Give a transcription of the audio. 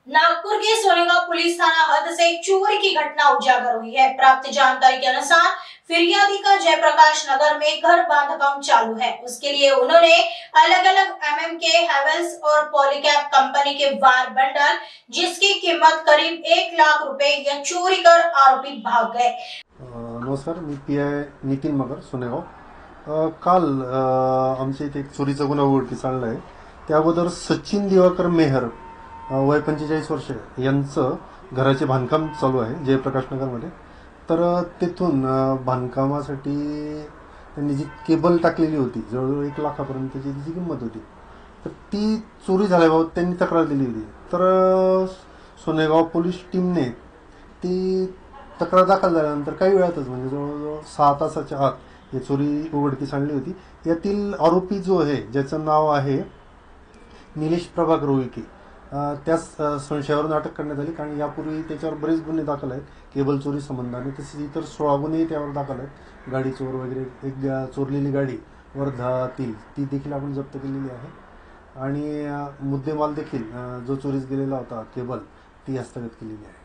नागपुर के Sonegaon police थाना हद से चोरी की घटना उजागर हुई है। प्राप्त जानकारी के अनुसार फिरियादी का जयप्रकाश नगर में घर बांधकाम चालू है। उसके लिए उन्होंने अलग अलग के हेवेल्स और पॉलीकैब कंपनी के वायर बंडल, जिसकी कीमत करीब 1 लाख रुपए या चोरी कर आरोपी भाग गए। नमस्कार, मी PI नितीन मगर, सोनेगाव। काल आमच्या इथे एक चोरीचा गुन्हा उघडकीस आलेला आहे। त्या अगोदर सचिन दिवाकर मेहर, वय 45 वर्ष, यांचं घराचे बांधकाम चालू आहे जयप्रकाश नगरमध्ये। तर तिथून बांधकामासाठी त्यांनी जी केबल टाकलेली होती, जवळजवळ 1 लाखापर्यंतची तिची किंमत होती, तर ती चोरी झाल्याबाबत त्यांनी तक्रार दिली होती। तर सोनेगाव पोलीस टीमने ती तक्रार दाखल झाल्यानंतर काही वेळातच, म्हणजे जवळजवळ 6 तासाच्या आत ही चोरी उघडकीस आणली होती। यातील आरोपी जो आहे, ज्याचं नाव आहे निलेश प्रभाकर रोहिके, त्याच संशयावरून अटक करण्यात आली। कारण यापूर्वी त्याच्यावर बरेच गुन्हे दाखल आहेत केबल चोरी संबंधाने, तसेच इतर 16 गुन्हे त्यावर दाखल आहेत। गाडी चोर वगैरे, एक चोरलेली गाडी वर्धातील ती देखील आपण जप्त केलेली आहे, आणि मुद्देमाल देखील जो चोरीस गेलेला होता केबल, ती हस्तगत केलेली आहे।